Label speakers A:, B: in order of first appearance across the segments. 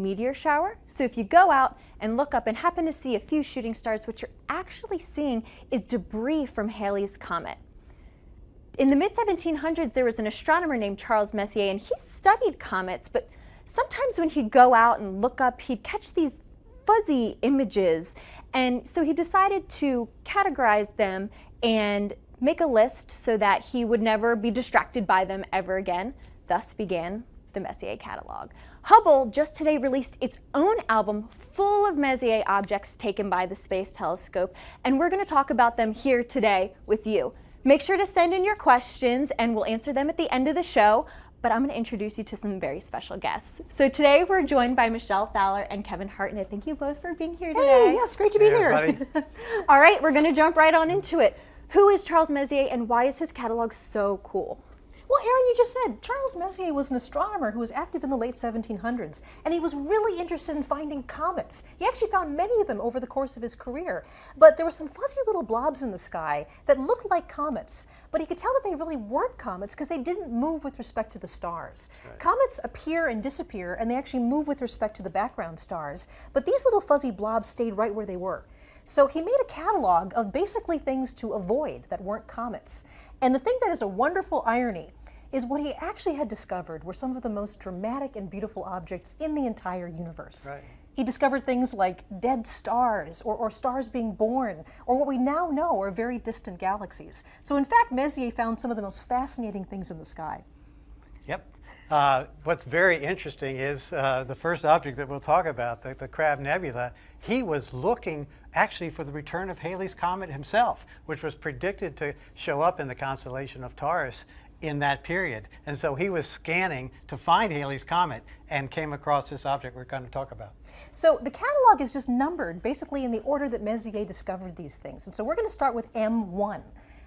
A: meteor shower. So if you go out and look up and happen to see a few shooting stars, what you're actually seeing is debris from Halley's Comet. In the mid-1700s, there was an astronomer named Charles Messier, and he studied comets, but sometimes when he'd go out and look up, he'd catch these fuzzy images. And so he decided to categorize them and make a list so that he would never be distracted by them ever again. Thus began the Messier catalog. Hubble just today released its own album full of Messier objects taken by the Space Telescope, and we're going to talk about them here today with you. Make sure to send in your questions and we'll answer them at the end of the show, but I'm going to introduce you to some very special guests. So today we're joined by Michelle Fowler and Kevin Hartnett. Thank you both for being here today.
B: Hey, yes, great to be here.
A: All right, we're going to jump right on into it. Who is Charles Messier and why is his catalog so cool?
B: Well, Aaron, you just said Charles Messier was an astronomer who was active in the late 1700s, and he was really interested in finding comets. He actually found many of them over the course of his career, but there were some fuzzy little blobs in the sky that looked like comets, but he could tell that they really weren't comets because they didn't move with respect to the stars. Right. Comets appear and disappear, and they actually move with respect to the background stars, but these little fuzzy blobs stayed right where they were. So he made a catalog of basically things to avoid that weren't comets. And the thing that is a wonderful irony is what he actually had discovered were some of the most dramatic and beautiful objects in the entire universe. Right. He discovered things like dead stars, or stars being born, or what we now know are very distant galaxies. So in fact, Messier found some of the most fascinating things in the sky.
C: Yep. What's very interesting is the first object that we'll talk about, the Crab Nebula. He was looking actually for the return of Halley's Comet himself, which was predicted to show up in the constellation of Taurus in that period. And so he was scanning to find Halley's Comet and came across this object we're going to talk about.
B: So the catalog is just numbered basically in the order that Messier discovered these things. And so we're going to start with M1.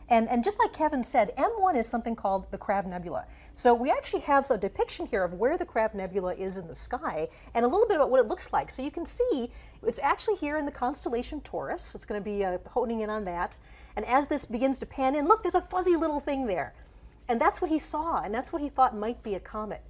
B: And just like Kevin said, M1 is something called the Crab Nebula. So we actually have a depiction here of where the Crab Nebula is in the sky and a little bit about what it looks like. So you can see it's actually here in the constellation Taurus. It's going to be honing in on that. And as this begins to pan in, look, there's a fuzzy little thing there. And that's what he saw, and that's what he thought might be a comet.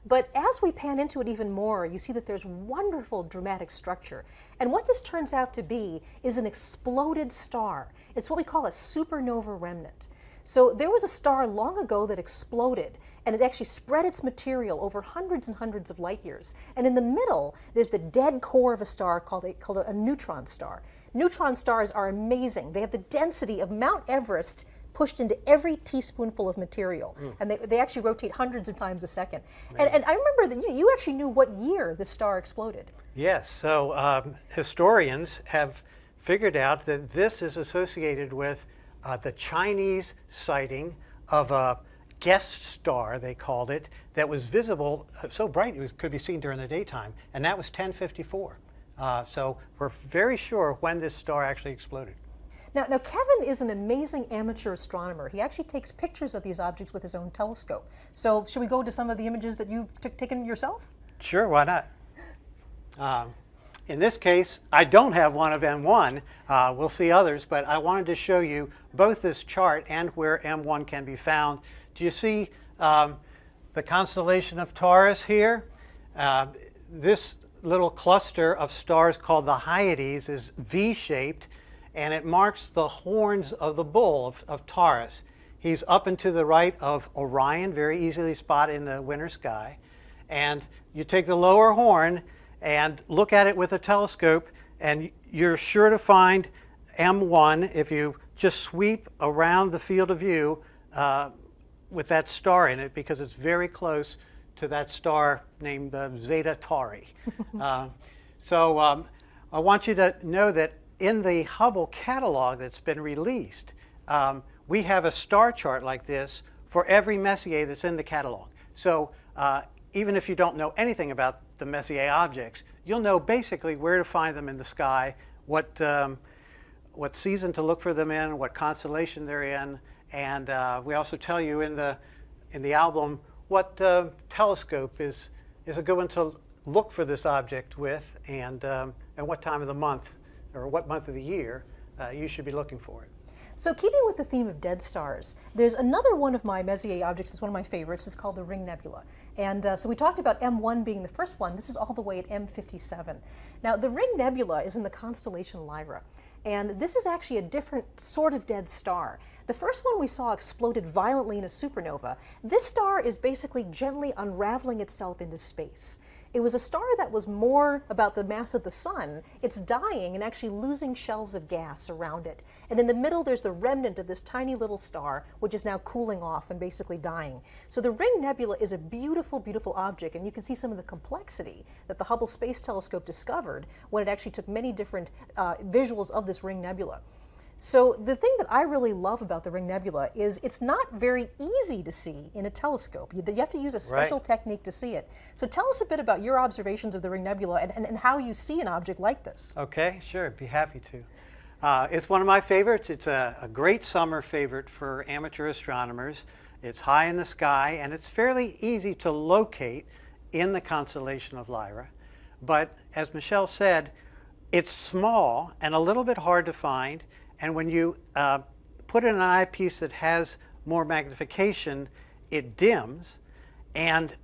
B: But as we pan into it even more, you see that there's wonderful dramatic structure. And what this turns out to be is an exploded star. It's what we call a supernova remnant. So there was a star long ago that exploded, and it actually spread its material over hundreds and hundreds of light years. And in the middle, there's the dead core of a star called a neutron star. Neutron stars are amazing. They have the density of Mount Everest pushed into every teaspoonful of material. And they actually rotate hundreds of times a second. And I remember that you actually knew what year the star exploded.
C: Yes, so historians have figured out that this is associated with the Chinese sighting of a guest star, they called it, that was visible, so bright it could be seen during the daytime, and that was 1054. So we're very sure when this star actually exploded.
B: Now, Kevin is an amazing amateur astronomer. He actually takes pictures of these objects with his own telescope. So should we go to some of the images that you've taken yourself?
C: Sure, why not? In this case, I don't have one of M1. We'll see others, but I wanted to show you both this chart and where M1 can be found. Do you see the constellation of Taurus here? This little cluster of stars called the Hyades is V-shaped, and it marks the horns of the bull of Taurus. He's up and to the right of Orion, very easily spotted in the winter sky. And you take the lower horn and look at it with a telescope, and you're sure to find M1 if you just sweep around the field of view with that star in it, because it's very close to that star named Zeta Tauri. So I want you to know that in the Hubble catalog that's been released, we have a star chart like this for every Messier that's in the catalog. So even if you don't know anything about the Messier objects, you'll know basically where to find them in the sky, what season to look for them in, what constellation they're in, and we also tell you in the album what telescope is a good one to look for this object with, and what time of the month or what month of the year you should be looking for it.
B: So keeping with the theme of dead stars, there's another one of my Messier objects that's one of my favorites. It's called the Ring Nebula. And so we talked about M1 being the first one. This is all the way at M57. Now, the Ring Nebula is in the constellation Lyra. And this is actually a different sort of dead star. The first one we saw exploded violently in a supernova. This star is basically gently unraveling itself into space. It was a star that was more about the mass of the sun. It's dying and actually losing shells of gas around it. And in the middle, there's the remnant of this tiny little star, which is now cooling off and basically dying. So the Ring Nebula is a beautiful, beautiful object, and you can see some of the complexity that the Hubble Space Telescope discovered when it actually took many different visuals of this Ring Nebula. So the thing that I really love about the Ring Nebula is it's not very easy to see in a telescope. You have to use a special technique to see it. So tell us a bit about your observations of the Ring Nebula and how you see an object like this.
C: Okay, sure, be happy to. It's one of my favorites. It's a great summer favorite for amateur astronomers. It's high in the sky, and it's fairly easy to locate in the constellation of Lyra. But as Michelle said, it's small and a little bit hard to find. And when you put in an eyepiece that has more magnification, it dims, and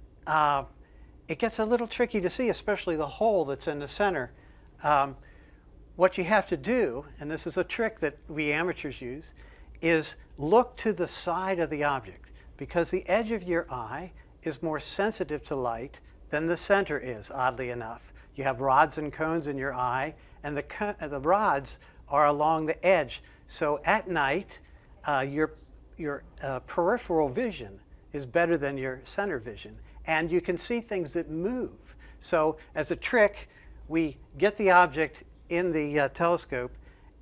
C: it gets a little tricky to see, especially the hole that's in the center. What you have to do, and this is a trick that we amateurs use, is look to the side of the object, because the edge of your eye is more sensitive to light than the center is, oddly enough. You have rods and cones in your eye, and the rods are along the edge. So at night, your peripheral vision is better than your center vision. And you can see things that move. So as a trick, we get the object in the telescope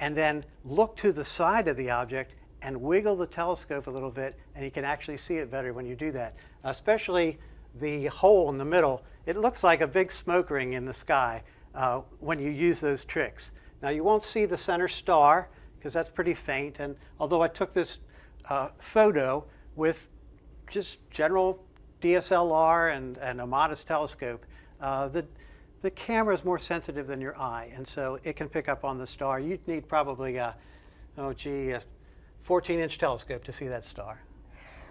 C: and then look to the side of the object and wiggle the telescope a little bit, and you can actually see it better when you do that. Especially the hole in the middle. It looks like a big smoke ring in the sky when you use those tricks. Now, you won't see the center star because that's pretty faint, and although I took this photo with just general DSLR and a modest telescope, the camera is more sensitive than your eye, and so it can pick up on the star. You'd need probably a 14-inch telescope to see that star.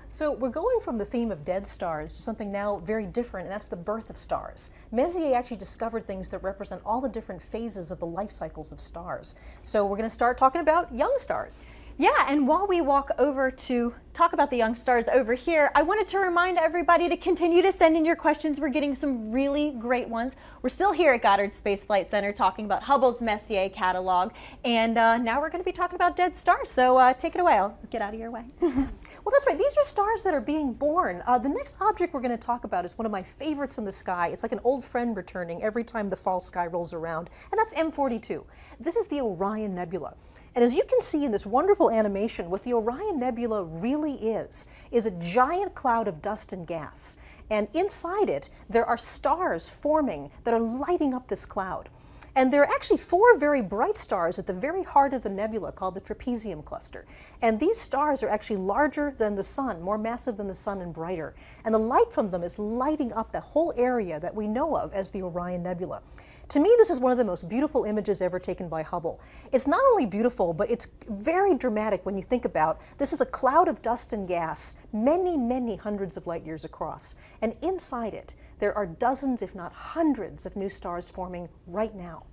B: So we're going from the theme of dead stars to something now very different, and that's the birth of stars. Messier actually discovered things that represent all the different phases of the life cycles of stars. So we're going to start talking about young stars.
A: Yeah, and while we walk over to talk about the young stars over here, I wanted to remind everybody to continue to send in your questions. We're getting some really great ones. We're still here at Goddard Space Flight Center talking about Hubble's Messier catalog, and now we're going to be talking about dead stars. So take it away. I'll get out of your way.
B: Well, that's right. These are stars that are being born. The next object we're going to talk about is one of my favorites in the sky. It's like an old friend returning every time the fall sky rolls around, and that's M42. This is the Orion Nebula. And as you can see in this wonderful animation, what the Orion Nebula really is a giant cloud of dust and gas. And inside it, there are stars forming that are lighting up this cloud. And there are actually 4 very bright stars at the very heart of the nebula called the trapezium cluster. And these stars are actually larger than the sun, more massive than the sun and brighter. And the light from them is lighting up the whole area that we know of as the Orion Nebula. To me, this is one of the most beautiful images ever taken by Hubble. It's not only beautiful, but it's very dramatic when you think about this is a cloud of dust and gas, many, many hundreds of light years across. And inside it, there are dozens, if not hundreds, of new stars forming right now.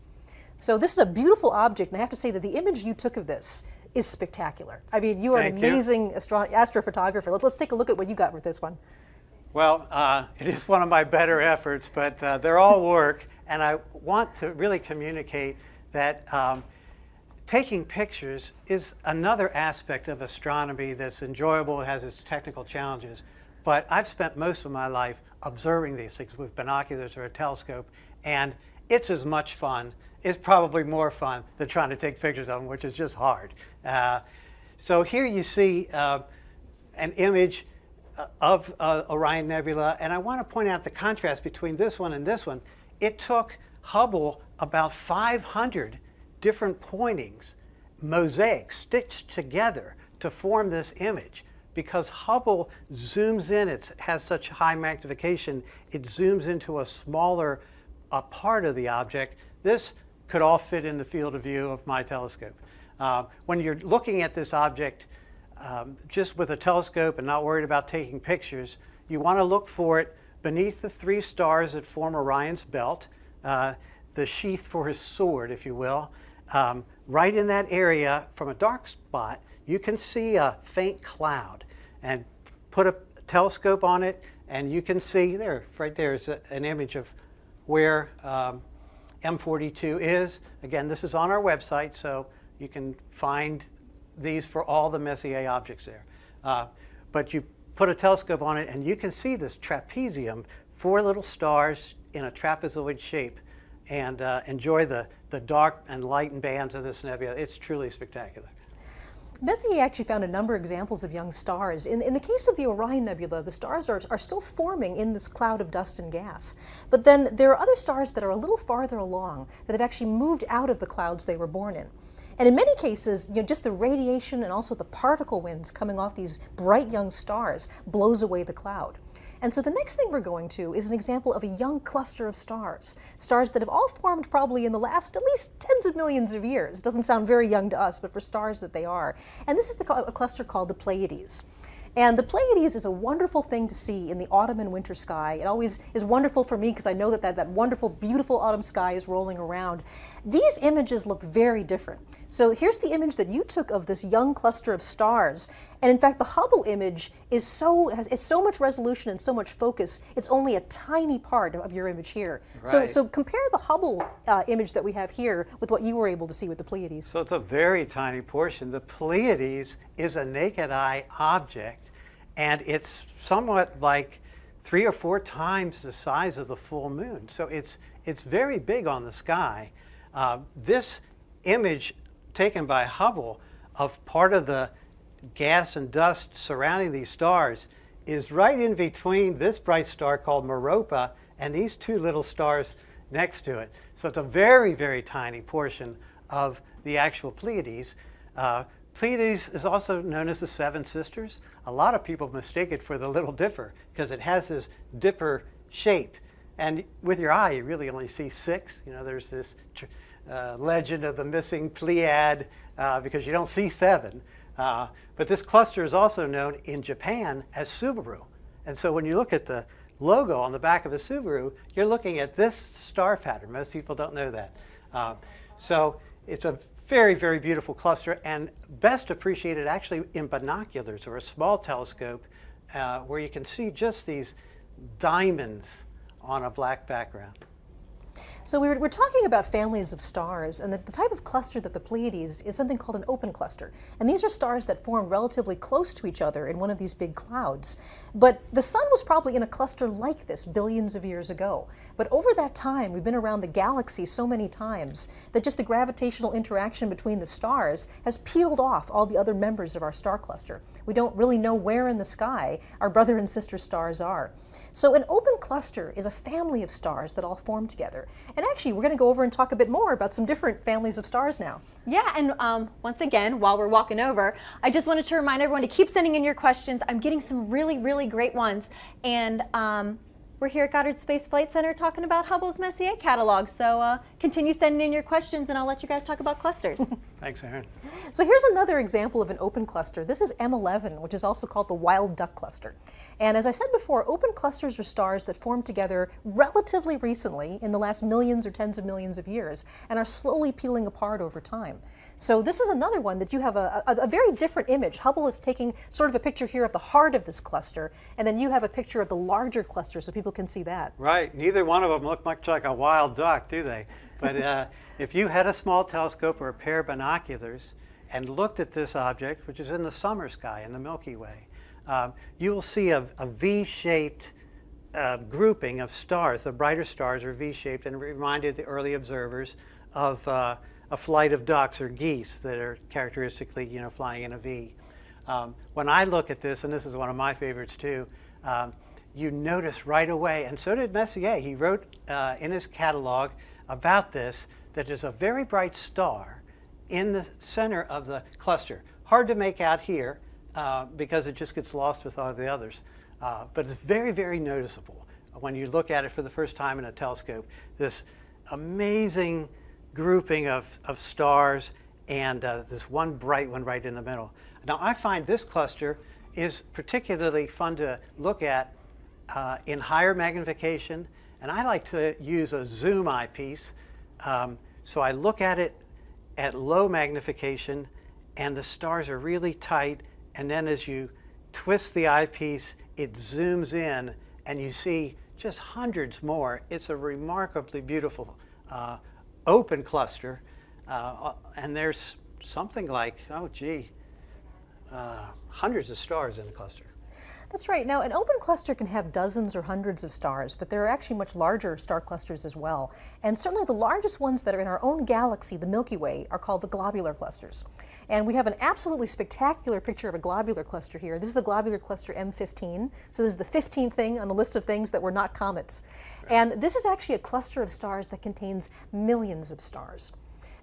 B: So this is a beautiful object, and I have to say that the image you took of this is spectacular. I mean, you are an amazing astrophotographer. Let's take a look at what you got with this one.
C: Well, it is one of my better efforts, but they're all work, and I want to really communicate that taking pictures is another aspect of astronomy that's enjoyable, has its technical challenges, but I've spent most of my life observing these things with binoculars or a telescope, and it's as much fun. It's probably more fun than trying to take pictures of them, which is just hard. So here you see an image of Orion Nebula, and I want to point out the contrast between this one and this one. It took Hubble about 500 different pointings, mosaics, stitched together to form this image. Because Hubble zooms in, it has such high magnification, it zooms into a smaller part of the object. This could all fit in the field of view of my telescope. When you're looking at this object just with a telescope and not worried about taking pictures, you want to look for it beneath the 3 stars that form Orion's belt, the sheath for his sword, if you will. Right in that area, from a dark spot, you can see a faint cloud. And put a telescope on it, and you can see there, right there is an image of where M42 is. Again, this is on our website, so you can find these for all the Messier objects there. But you put a telescope on it, and you can see this trapezium, 4 little stars in a trapezoid shape, and enjoy the dark and light and bands of this nebula. It's truly spectacular.
B: Messier actually found a number of examples of young stars. In the case of the Orion Nebula, the stars are still forming in this cloud of dust and gas. But then there are other stars that are a little farther along that have actually moved out of the clouds they were born in. And in many cases, just the radiation and also the particle winds coming off these bright young stars blows away the cloud. And so the next thing we're going to is an example of a young cluster of stars, stars that have all formed probably in the last at least tens of millions of years. It doesn't sound very young to us, but for stars that they are. And this is a cluster called the Pleiades. And the Pleiades is a wonderful thing to see in the autumn and winter sky. It always is wonderful for me because I know that wonderful, beautiful autumn sky is rolling around. These images look very different. So here's the image that you took of this young cluster of stars. And in fact, the Hubble image is so much resolution and so much focus, it's only a tiny part of your image here.
C: Right.
B: So compare the Hubble image that we have here with what you were able to see with the Pleiades.
C: So it's a very tiny portion. The Pleiades is a naked eye object, and it's somewhat like 3 or 4 times the size of the full moon. So it's very big on the sky. This image taken by Hubble of part of the gas and dust surrounding these stars is right in between this bright star called Meropa and these 2 little stars next to it. So it's a very, very tiny portion of the actual Pleiades. Pleiades is also known as the 7 Sisters. A lot of people mistake it for the Little Dipper because it has this dipper shape. And with your eye, you really only see 6. There's this legend of the missing Pleiad because you don't see 7. But this cluster is also known in Japan as Subaru. And so when you look at the logo on the back of a Subaru, you're looking at this star pattern. Most people don't know that. So it's a very, very beautiful cluster, and best appreciated actually in binoculars or a small telescope where you can see just these diamonds on a black background.
B: So we're talking about families of stars, and the type of cluster that the Pleiades is something called an open cluster. And these are stars that form relatively close to each other in one of these big clouds. But the sun was probably in a cluster like this billions of years ago. But over that time, we've been around the galaxy so many times that just the gravitational interaction between the stars has peeled off all the other members of our star cluster. We don't really know where in the sky our brother and sister stars are. So an open cluster is a family of stars that all form together. And actually, we're going to go over and talk a bit more about some different families of stars now.
A: Yeah, and once again, while we're walking over, I just wanted to remind everyone to keep sending in your questions. I'm getting some really, really great ones. And we're here at Goddard Space Flight Center talking about Hubble's Messier catalog. So continue sending in your questions, and I'll let you guys talk about clusters.
C: Thanks, Aaron.
B: So here's another example of an open cluster. This is M11, which is also called the Wild Duck Cluster. And as I said before, open clusters are stars that formed together relatively recently in the last millions or tens of millions of years and are slowly peeling apart over time. So this is another one that you have a very different image. Hubble is taking sort of a picture here of the heart of this cluster, and then you have a picture of the larger cluster so people can see that.
C: Right. Neither one of them look much like a wild duck, do they? But if you had a small telescope or a pair of binoculars and looked at this object, which is in the summer sky in the Milky Way, you will see a V-shaped grouping of stars. The brighter stars are V-shaped and reminded the early observers of a flight of ducks or geese that are characteristically, flying in a V. When I look at this, and this is one of my favorites too, you notice right away, and so did Messier. He wrote in his catalog about this, that there's a very bright star in the center of the cluster. Hard to make out here because it just gets lost with all the others. But it's very, very noticeable when you look at it for the first time in a telescope. This amazing grouping of stars, and this one bright one right in the middle. Now I find this cluster is particularly fun to look at in higher magnification, and I like to use a zoom eyepiece. So I look at it at low magnification, and the stars are really tight, and then as you twist the eyepiece, it zooms in, and you see just hundreds more. It's a remarkably beautiful open cluster, and there's something like, hundreds of stars in the cluster.
B: That's right. Now, an open cluster can have dozens or hundreds of stars, but there are actually much larger star clusters as well. And certainly the largest ones that are in our own galaxy, the Milky Way, are called the globular clusters. And we have an absolutely spectacular picture of a globular cluster here. This is the globular cluster M15. So this is the 15th thing on the list of things that were not comets. Right. And this is actually a cluster of stars that contains millions of stars.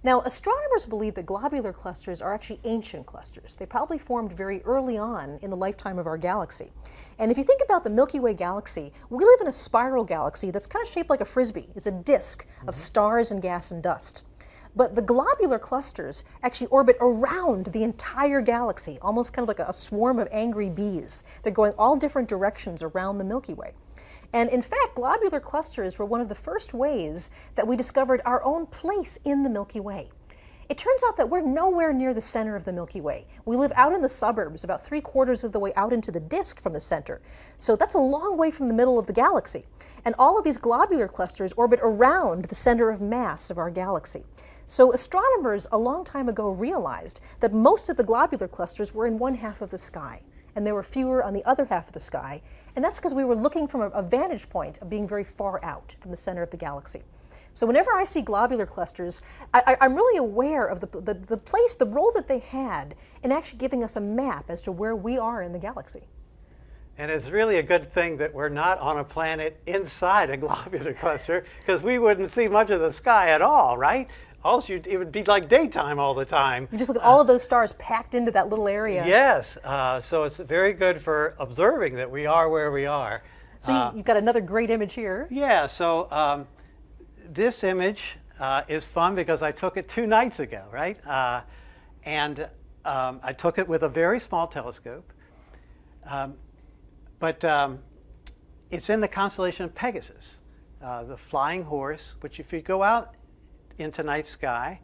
B: Now, astronomers believe that globular clusters are actually ancient clusters. They probably formed very early on in the lifetime of our galaxy. And if you think about the Milky Way galaxy, we live in a spiral galaxy that's kind of shaped like a frisbee. It's a disk of stars and gas and dust. But the globular clusters actually orbit around the entire galaxy, almost kind of like a swarm of angry bees. They're going all different directions around the Milky Way. And in fact, globular clusters were one of the first ways that we discovered our own place in the Milky Way. It turns out that we're nowhere near the center of the Milky Way. We live out in the suburbs, about 3/4 of the way out into the disk from the center. So that's a long way from the middle of the galaxy. And all of these globular clusters orbit around the center of mass of our galaxy. So astronomers a long time ago realized that most of the globular clusters were in one half of the sky, and there were fewer on the other half of the sky. And that's because we were looking from a vantage point of being very far out from the center of the galaxy. So whenever I see globular clusters, I'm really aware of the place, the role that they had in actually giving us a map as to where we are in the galaxy.
C: And it's really a good thing that we're not on a planet inside a globular cluster, because we wouldn't see much of the sky at all, right? Also, it would be like daytime all the time.
B: You just look at all of those stars packed into that little area.
C: Yes, so it's very good for observing that we are where we are.
B: So you've got another great image here.
C: Yeah, so this image is fun because I took it 2 nights ago, right? And I took it with a very small telescope. But it's in the constellation of Pegasus, the flying horse, which if you go out into night sky,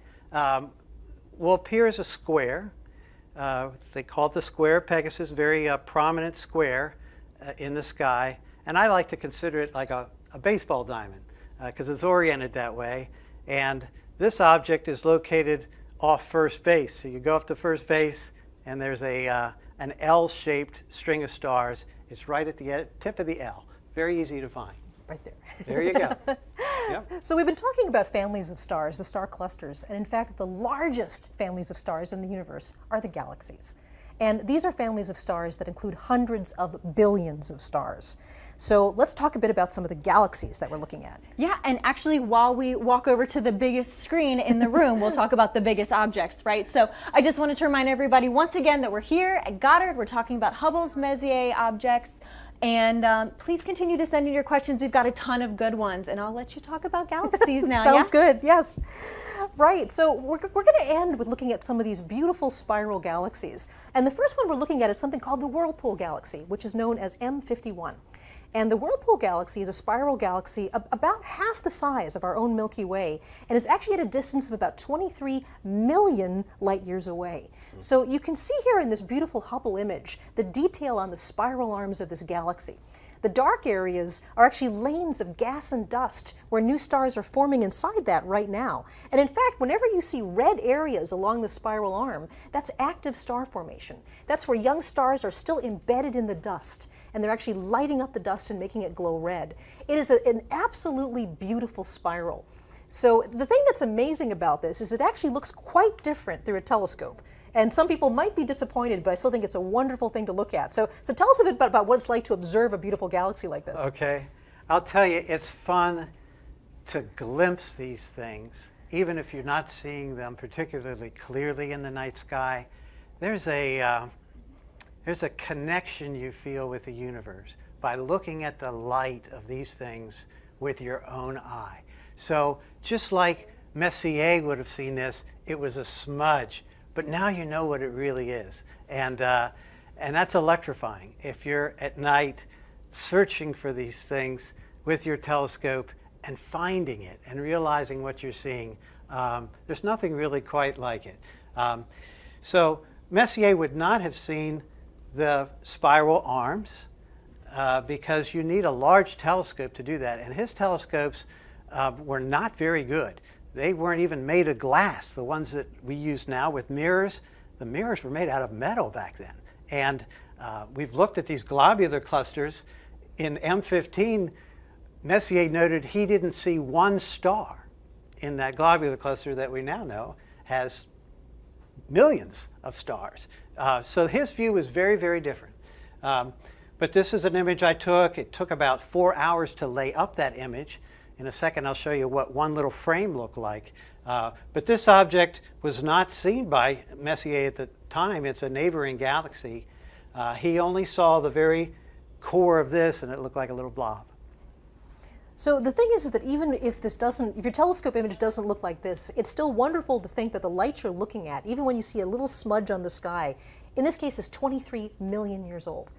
C: will appear as a square. They call it the square of Pegasus, very prominent square in the sky. And I like to consider it like a baseball diamond because it's oriented that way. And this object is located off first base. So you go up to first base, and there's an L-shaped string of stars. It's right at the tip of the L. Very easy to find.
B: Right there.
C: There you go. Yep.
B: So we've been talking about families of stars, the star clusters, and in fact the largest families of stars in the universe are the galaxies. And these are families of stars that include hundreds of billions of stars. So let's talk a bit about some of the galaxies that we're looking at.
A: Yeah, and actually while we walk over to the biggest screen in the room, we'll talk about the biggest objects, right? So I just wanted to remind everybody once again that we're here at Goddard. We're talking about Hubble's Messier objects. And please continue to send in your questions. We've got a ton of good ones, and I'll let you talk about galaxies now.
B: Sounds good, yes. Right, so we're going to end with looking at some of these beautiful spiral galaxies. And the first one we're looking at is something called the Whirlpool Galaxy, which is known as M51. And the Whirlpool Galaxy is a spiral galaxy about half the size of our own Milky Way, and is actually at a distance of about 23 million light years away. So you can see here in this beautiful Hubble image the detail on the spiral arms of this galaxy. The dark areas are actually lanes of gas and dust where new stars are forming inside that right now. And in fact, whenever you see red areas along the spiral arm, that's active star formation. That's where young stars are still embedded in the dust, and they're actually lighting up the dust and making it glow red. It is an absolutely beautiful spiral. So the thing that's amazing about this is it actually looks quite different through a telescope. And some people might be disappointed, but I still think it's a wonderful thing to look at. So tell us a bit about what it's like to observe a beautiful galaxy like this.
C: Okay. I'll tell you, it's fun to glimpse these things, even if you're not seeing them particularly clearly in the night sky. There's a connection you feel with the universe by looking at the light of these things with your own eye. So just like Messier would have seen this it was a smudge. But now you know what it really is. And that's electrifying. If you're at night searching for these things with your telescope and finding it and realizing what you're seeing, there's nothing really quite like it. So Messier would not have seen the spiral arms because you need a large telescope to do that. And his telescopes were not very good. They weren't even made of glass. The ones that we use now with mirrors, the mirrors were made out of metal back then. And we've looked at these globular clusters. In M15, Messier noted he didn't see one star in that globular cluster that we now know has millions of stars. So his view was very, very different. But this is an image I took. It took about 4 hours to lay up that image. In a second, I'll show you what one little frame looked like. But this object was not seen by Messier at the time. It's a neighboring galaxy. He only saw the very core of this, and it looked like a little blob.
B: So the thing is that even if if your telescope image doesn't look like this, it's still wonderful to think that the light you're looking at, even when you see a little smudge on the sky, in this case is 23 million years old.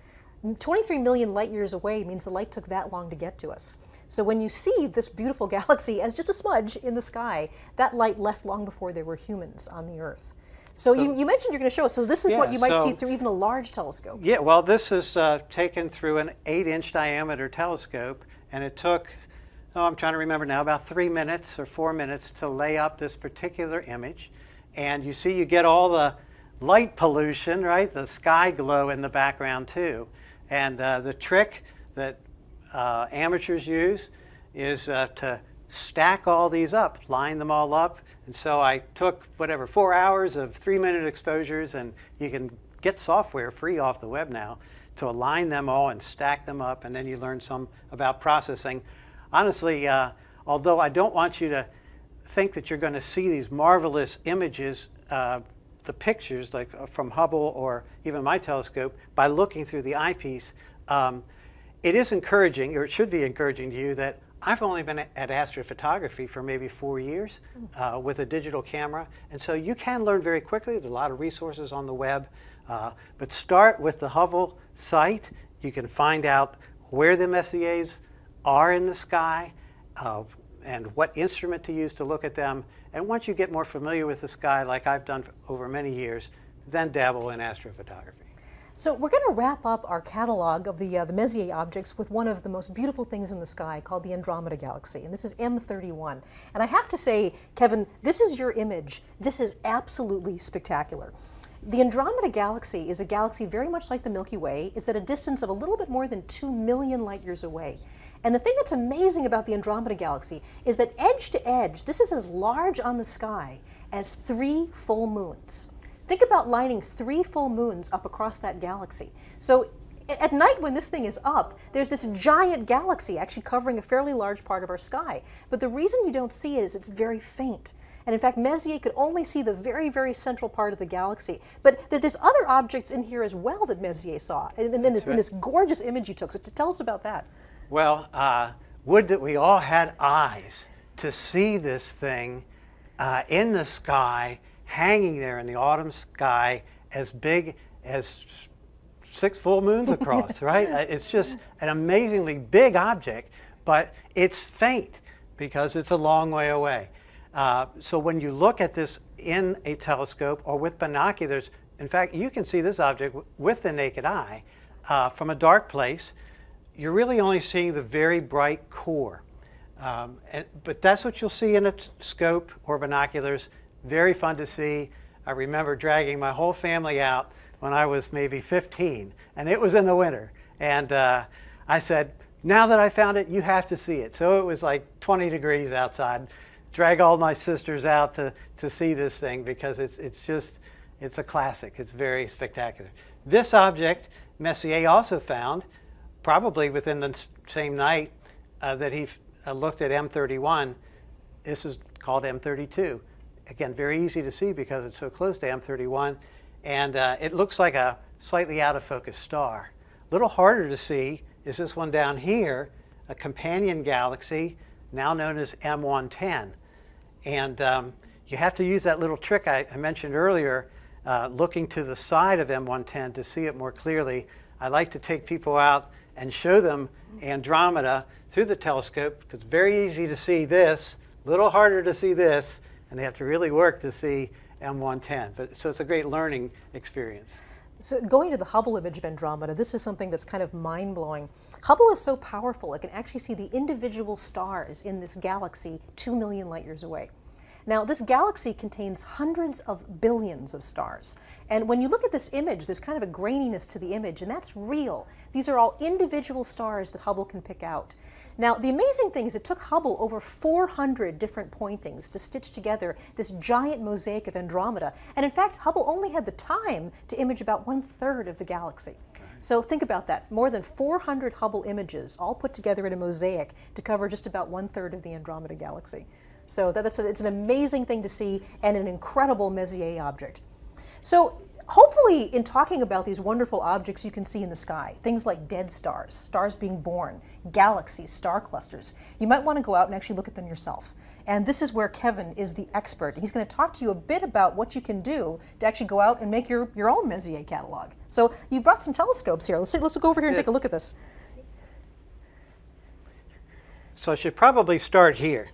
B: 23 million light years away means the light took that long to get to us. So when you see this beautiful galaxy as just a smudge in the sky, that light left long before there were humans on the Earth. So you mentioned you're going to show us. So this is what you might see through even a large telescope.
C: Yeah, well, this is taken through an 8-inch diameter telescope, and it took, I'm trying to remember now, about 3 minutes or 4 minutes to lay up this particular image. And you see you get all the light pollution, right? The sky glow in the background too. And the trick that amateurs use is to stack all these up, line them all up. And so I took, 4 hours of 3-minute exposures, and you can get software free off the web now to align them all and stack them up, and then you learn some about processing. Honestly, although I don't want you to think that you're going to see these marvelous images, the pictures like from Hubble or even my telescope, by looking through the eyepiece, it is encouraging, or it should be encouraging to you, that I've only been at astrophotography for maybe 4 years with a digital camera. And so you can learn very quickly. There's a lot of resources on the web. But start with the Hubble site. You can find out where the Messiers are in the sky and what instrument to use to look at them. And once you get more familiar with the sky, like I've done over many years, then dabble in astrophotography.
B: So we're going to wrap up our catalog of the Messier objects with one of the most beautiful things in the sky called the Andromeda Galaxy, and this is M31. And I have to say, Kevin, this is your image. This is absolutely spectacular. The Andromeda Galaxy is a galaxy very much like the Milky Way. It's at a distance of a little bit more than 2 million light years away. And the thing that's amazing about the Andromeda Galaxy is that edge to edge, this is as large on the sky as 3 full moons. Think about lining 3 full moons up across that galaxy. So at night when this thing is up, there's this giant galaxy actually covering a fairly large part of our sky. But the reason you don't see it is it's very faint. And in fact, Messier could only see the very, very central part of the galaxy. But there's other objects in here as well that Messier saw in this gorgeous image you took. So tell us about that.
C: Well, would that we all had eyes to see this thing in the sky, hanging there in the autumn sky, as big as 6 full moons across, right? It's just an amazingly big object, but it's faint because it's a long way away. So when you look at this in a telescope or with binoculars, in fact, you can see this object with the naked eye from a dark place. You're really only seeing the very bright core. But that's what you'll see in a scope or binoculars. Very fun to see. I remember dragging my whole family out when I was maybe 15, and it was in the winter. And I said, now that I found it, you have to see it. So it was like 20 degrees outside. Drag all my sisters out to see this thing because it's a classic. It's very spectacular. This object, Messier also found, probably within the same night that he looked at M31. This is called M32. Again, very easy to see because it's so close to M31. And it looks like a slightly out of focus star. A little harder to see is this one down here, a companion galaxy, now known as M110. And You have to use that little trick I mentioned earlier, looking to the side of M110 to see it more clearly. I like to take people out and show them Andromeda through the telescope, because it's very easy to see this, a little harder to see this, and they have to really work to see M110. So it's a great learning experience.
B: So going to the Hubble image of Andromeda, this is something that's kind of mind-blowing. Hubble is so powerful, it can actually see the individual stars in this galaxy 2 million light years away. Now, this galaxy contains hundreds of billions of stars. And when you look at this image, there's kind of a graininess to the image, and that's real. These are all individual stars that Hubble can pick out. Now, the amazing thing is it took Hubble over 400 different pointings to stitch together this giant mosaic of Andromeda. And in fact, Hubble only had the time to image about 1/3 of the galaxy. So think about that. More than 400 Hubble images all put together in a mosaic to cover just about 1/3 of the Andromeda galaxy. So it's an amazing thing to see, and an incredible Messier object. So hopefully in talking about these wonderful objects you can see in the sky, things like dead stars, stars being born, galaxies, star clusters, you might want to go out and actually look at them yourself. And this is where Kevin is the expert. He's going to talk to you a bit about what you can do to actually go out and make your own Messier catalog. So you've brought some telescopes here. Let's go over here and take a look at this.
C: So I should probably start here.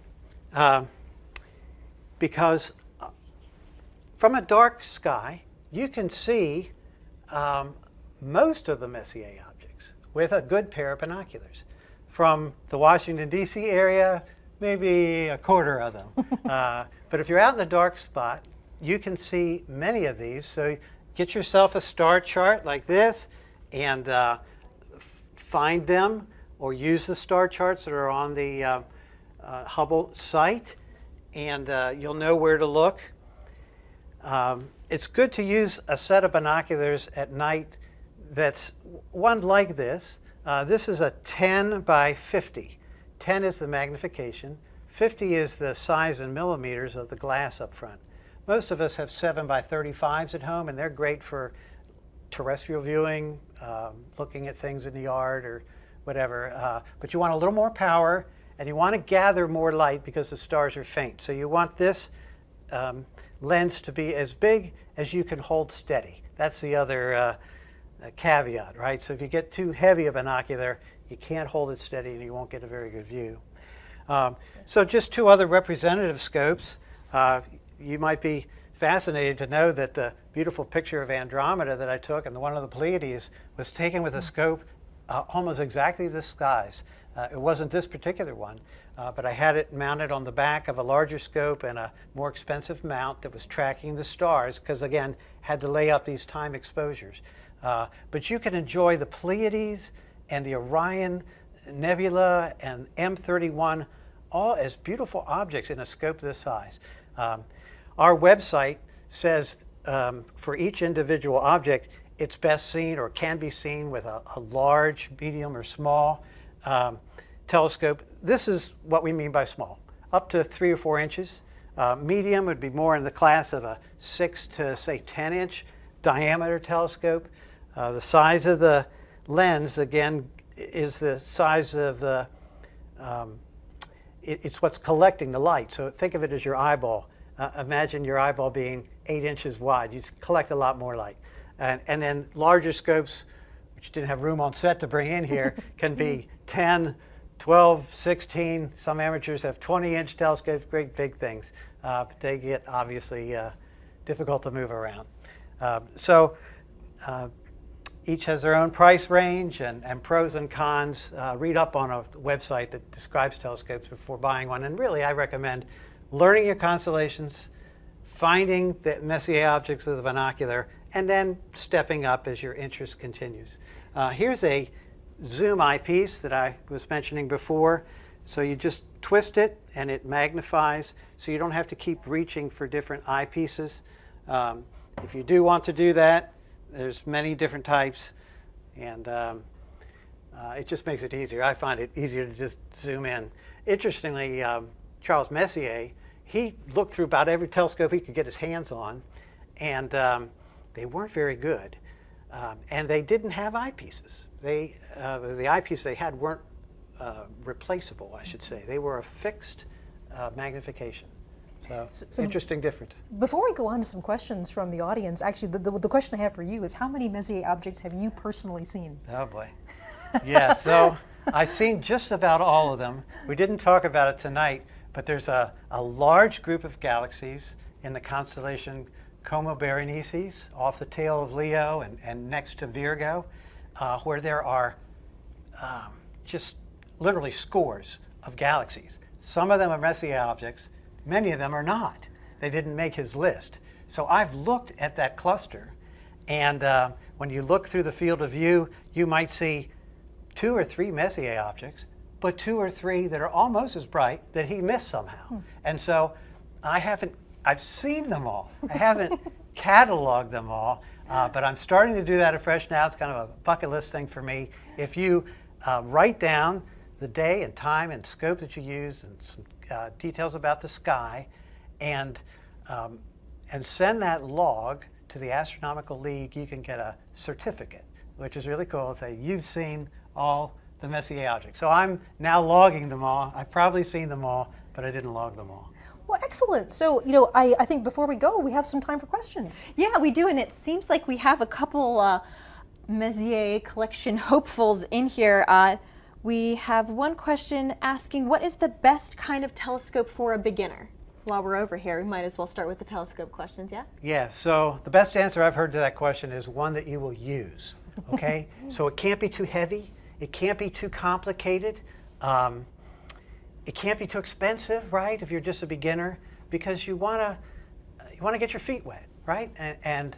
C: Because from a dark sky, you can see most of the Messier objects with a good pair of binoculars. From the Washington, D.C. area, maybe a quarter of them. But if you're out in a dark spot, you can see many of these. So get yourself a star chart like this and find them, or use the star charts that are on the Hubble site, and you'll know where to look. It's good to use a set of binoculars at night that's one like this. This is a 10 by 50. 10 is the magnification. 50 is the size in millimeters of the glass up front. Most of us have 7 by 35s at home, and they're great for terrestrial viewing, looking at things in the yard or whatever. But you want a little more power, and you want to gather more light because the stars are faint. So you want this lens to be as big as you can hold steady. That's the other caveat, right? So if you get too heavy a binocular, you can't hold it steady and you won't get a very good view. So just two other representative scopes. You might be fascinated to know that the beautiful picture of Andromeda that I took and the one of the Pleiades was taken with a scope almost exactly this size. It wasn't this particular one, but I had it mounted on the back of a larger scope and a more expensive mount that was tracking the stars, because again, had to lay out these time exposures. But you can enjoy the Pleiades and the Orion Nebula and M31 all as beautiful objects in a scope this size. Our website says for each individual object, it's best seen or can be seen with a large, medium, or small telescope. This is what we mean by small, up to 3 or 4 inches. Medium would be more in the class of a 6 to say 10-inch diameter telescope. The size of the lens, again, is the size of the, it's what's collecting the light. So think of it as your eyeball. Imagine your eyeball being 8 inches wide. You collect a lot more light. And then larger scopes, which didn't have room on set to bring in here, can be 10, 12, 16. Some amateurs have 20-inch telescopes, great big things. But they get obviously difficult to move around. Each has their own price range and pros and cons. Read up on a website that describes telescopes before buying one. And really, I recommend learning your constellations, finding the Messier objects with a binocular, and then stepping up as your interest continues. Here's a zoom eyepiece that I was mentioning before. So you just twist it and it magnifies, so you don't have to keep reaching for different eyepieces. If you do want to do that, there's many different types, and it just makes it easier. I find it easier to just zoom in. Interestingly, Charles Messier, he looked through about every telescope he could get his hands on, and they weren't very good. And they didn't have eyepieces. The eyepieces they had weren't replaceable, I should say. They were a fixed magnification.
B: So
C: Interesting difference.
B: before we go on to some questions from the audience, actually, the question I have for you is how many Messier objects have you personally seen?
C: Oh boy. Yeah, so I've seen just about all of them. We didn't talk about it tonight, but there's a large group of galaxies in the constellation Como Berenices off the tail of Leo and next to Virgo, where there are just literally scores of galaxies. Some of them are Messier objects, many of them are not. They didn't make his list. So I've looked at that cluster, and when you look through the field of view, you might see 2 or 3 Messier objects, but 2 or 3 that are almost as bright that he missed somehow. And so I've seen them all. I haven't cataloged them all, but I'm starting to do that afresh now. It's kind of a bucket list thing for me. If you write down the day and time and scope that you use and some details about the sky, and send that log to the Astronomical League, you can get a certificate, which is really cool. Say you've seen all the Messier objects. So I'm now logging them all. I've probably seen them all, but I didn't log them all.
B: Well, excellent. So, I think before we go, we have some time for questions.
A: Yeah, we do, and it seems like we have a couple Messier collection hopefuls in here. We have one question asking, what is the best kind of telescope for a beginner? While we're over here, we might as well start with the telescope questions, yeah?
C: Yeah, so the best answer I've heard to that question is one that you will use, okay? So it can't be too heavy, it can't be too complicated, it can't be too expensive, right, if you're just a beginner, because you want to get your feet wet, right? And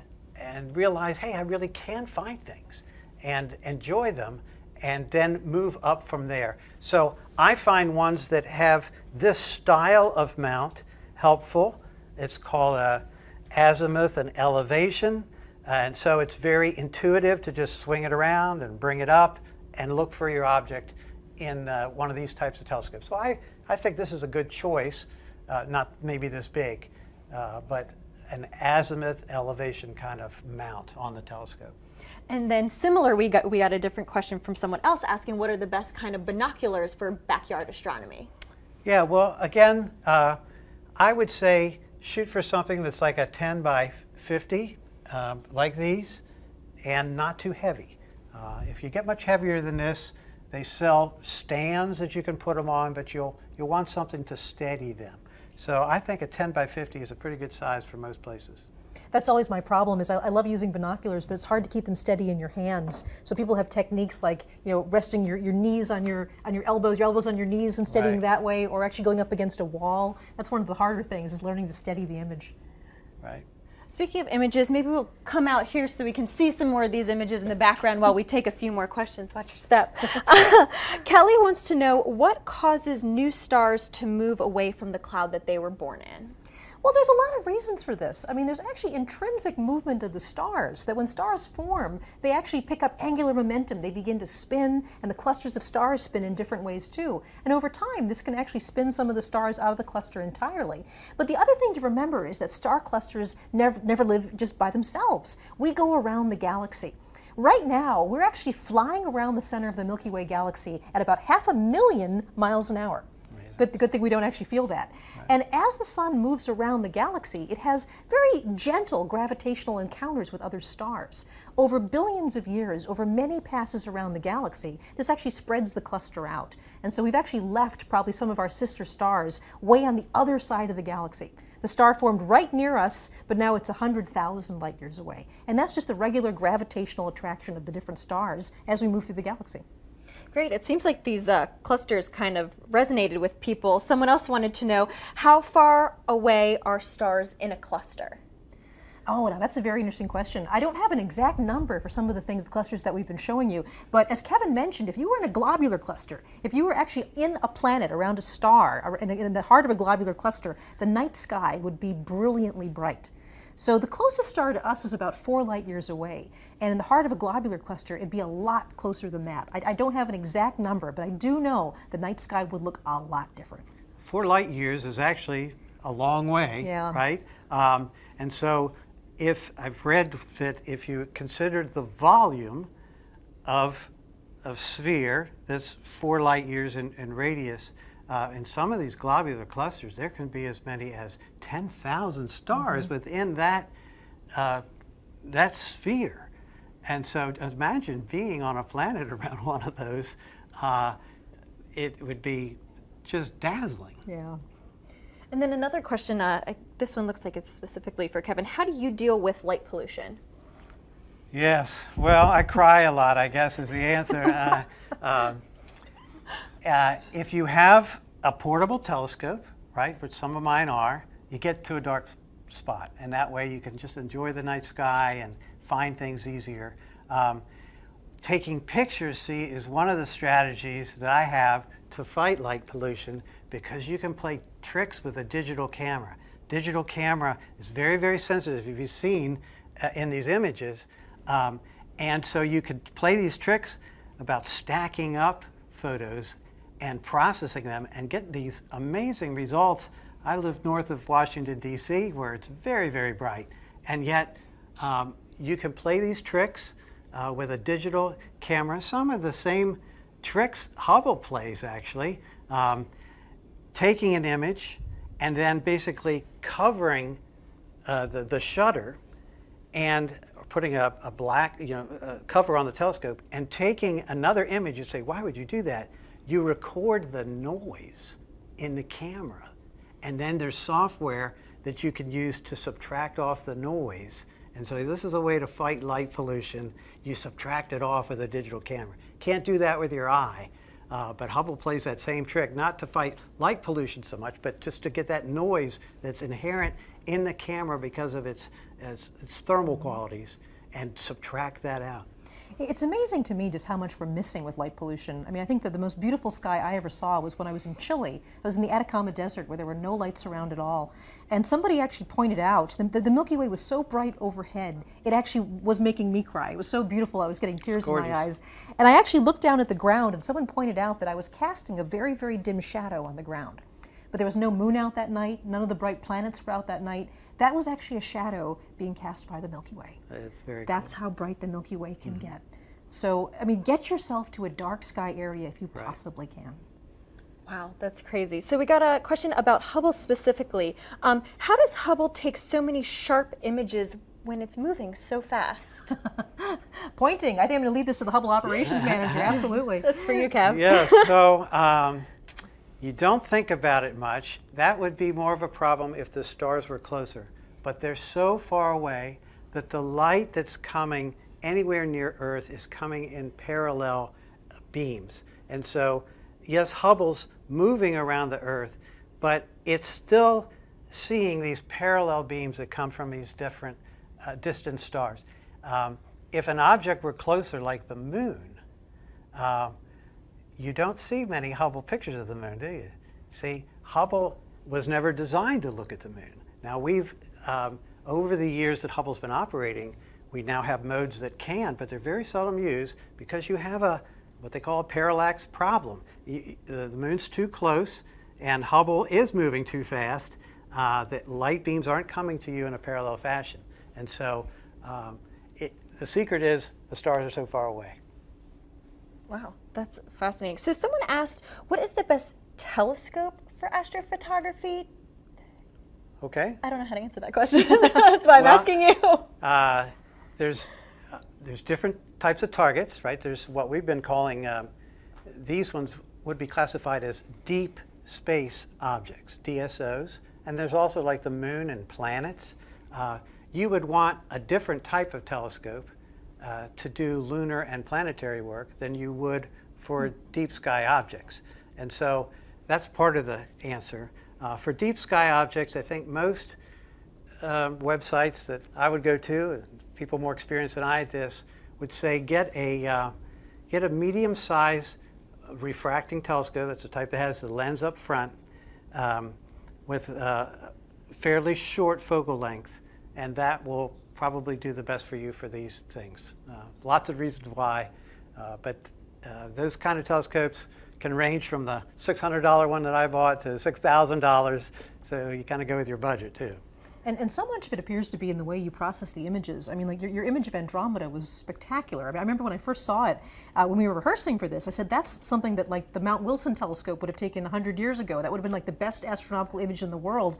C: realize, hey, I really can find things and enjoy them, and then move up from there. So I find ones that have this style of mount helpful. It's called azimuth and elevation, and so it's very intuitive to just swing it around and bring it up and look for your object in one of these types of telescopes. So I think this is a good choice, not maybe this big, but an azimuth elevation kind of mount on the telescope.
A: And then similar, we got a different question from someone else asking what are the best kind of binoculars for backyard astronomy?
C: Yeah, well, again, I would say shoot for something that's like a 10 by 50, like these, and not too heavy. If you get much heavier than this, they sell stands that you can put them on, but you'll want something to steady them. So I think a 10 by 50 is a pretty good size for most places.
B: That's always my problem. Is I love using binoculars, but it's hard to keep them steady in your hands. So people have techniques like resting your knees on your elbows on your knees and steadying that way, or actually going up against a wall. That's one of the harder things, is learning to steady the image.
C: Right.
A: Speaking of images, maybe we'll come out here so we can see some more of these images in the background while we take a few more questions. Watch your step. Kelly wants to know, what causes new stars to move away from the cloud that they were born in?
B: Well, there's a lot of reasons for this. I mean, there's actually intrinsic movement of the stars, that when stars form, they actually pick up angular momentum. They begin to spin, and the clusters of stars spin in different ways too. And over time, this can actually spin some of the stars out of the cluster entirely. But the other thing to remember is that star clusters never live just by themselves. We go around the galaxy. Right now, we're actually flying around the center of the Milky Way galaxy at about 500,000 miles an hour. Good thing we don't actually feel that. Right. And as the sun moves around the galaxy, it has very gentle gravitational encounters with other stars. Over billions of years, over many passes around the galaxy, this actually spreads the cluster out. And so we've actually left probably some of our sister stars way on the other side of the galaxy. The star formed right near us, but now it's 100,000 light years away. And that's just the regular gravitational attraction of the different stars as we move through the galaxy.
A: Great. It seems like these clusters kind of resonated with people. Someone else wanted to know, how far away are stars in a cluster?
B: Oh, now that's a very interesting question. I don't have an exact number for some of the clusters that we've been showing you, but as Kevin mentioned, if you were in a globular cluster, if you were actually in a planet around a star, in the heart of a globular cluster, the night sky would be brilliantly bright. So the closest star to us is about 4 light years away. And in the heart of a globular cluster, it'd be a lot closer than that. I don't have an exact number, but I do know the night sky would look a lot different.
C: 4 light years is actually a long way, right? And so if I've read that if you considered the volume of sphere that's 4 light years in radius, in some of these globular clusters, there can be as many as 10,000 stars within that sphere. And so imagine being on a planet around one of those. It would be just dazzling.
B: Yeah.
A: And then another question, this one looks like it's specifically for Kevin. How do you deal with light pollution?
C: Yes, well, I cry a lot, I guess, is the answer. If you have a portable telescope, right, which some of mine are, you get to a dark spot, and that way you can just enjoy the night sky and find things easier. Taking pictures, see, is one of the strategies that I have to fight light pollution, because you can play tricks with a digital camera. Digital camera is very, very sensitive, if you've seen in these images. And so you could play these tricks about stacking up photos and processing them and get these amazing results. I live north of Washington, D.C., where it's very, very bright. And yet you can play these tricks with a digital camera. Some of the same tricks Hubble plays, actually. Taking an image and then basically covering the shutter and putting a black cover on the telescope and taking another image. You say, why would you do that? You record the noise in the camera, and then there's software that you can use to subtract off the noise. And so this is a way to fight light pollution. You subtract it off with a digital camera. Can't do that with your eye, but Hubble plays that same trick, not to fight light pollution so much, but just to get that noise that's inherent in the camera because of its thermal qualities, and subtract that out.
B: It's amazing to me just how much we're missing with light pollution. I mean, I think that the most beautiful sky I ever saw was when I was in Chile. I was in the Atacama Desert where there were no lights around at all. And somebody actually pointed out the Milky Way was so bright overhead, it actually was making me cry. It was so beautiful, I was getting tears in my eyes. And I actually looked down at the ground, and someone pointed out that I was casting a very, very dim shadow on the ground. But there was no moon out that night, none of the bright planets were out that night. That was actually a shadow being cast by the Milky Way.
C: It's very
B: That's how bright the Milky Way can get. So, I mean, get yourself to a dark sky area if you possibly can.
A: Wow, that's crazy. So we got a question about Hubble specifically. How does Hubble take so many sharp images when it's moving so fast?
B: Pointing. I think I'm going to lead this to the Hubble operations manager. Absolutely.
A: That's for you, Kev.
C: Yes, so you don't think about it much. That would be more of a problem if the stars were closer. But they're so far away that the light that's coming anywhere near Earth is coming in parallel beams. And so, yes, Hubble's moving around the Earth, but it's still seeing these parallel beams that come from these different distant stars. If an object were closer, like the moon, you don't see many Hubble pictures of the moon, do you? See, Hubble was never designed to look at the moon. Now we've, over the years that Hubble's been operating, we now have modes that can, but they're very seldom used because you have what they call a parallax problem. The moon's too close and Hubble is moving too fast. That light beams aren't coming to you in a parallel fashion. And so the secret is the stars are so far away.
A: Wow, that's fascinating. So someone asked, what is the best telescope for astrophotography?
C: Okay.
A: I don't know how to answer that question. That's why I'm asking you.
C: There's different types of targets, right? There's what we've been calling, these ones would be classified as deep space objects, DSOs. And there's also like the moon and planets. You would want a different type of telescope to do lunar and planetary work than you would for deep sky objects. And so that's part of the answer. For deep sky objects, I think most websites that I would go to, people more experienced than I at this, would say get a medium-sized refracting telescope. That's the type that has the lens up front with fairly short focal length, and that will probably do the best for you for these things. Lots of reasons why, but those kind of telescopes can range from the $600 one that I bought to $6,000, so you kind of go with your budget too.
B: And so much of it appears to be in the way you process the images. I mean, like your image of Andromeda was spectacular. I mean, I remember when I first saw it, when we were rehearsing for this, I said, that's something that like the Mount Wilson telescope would have taken 100 years ago. That would have been like the best astronomical image in the world.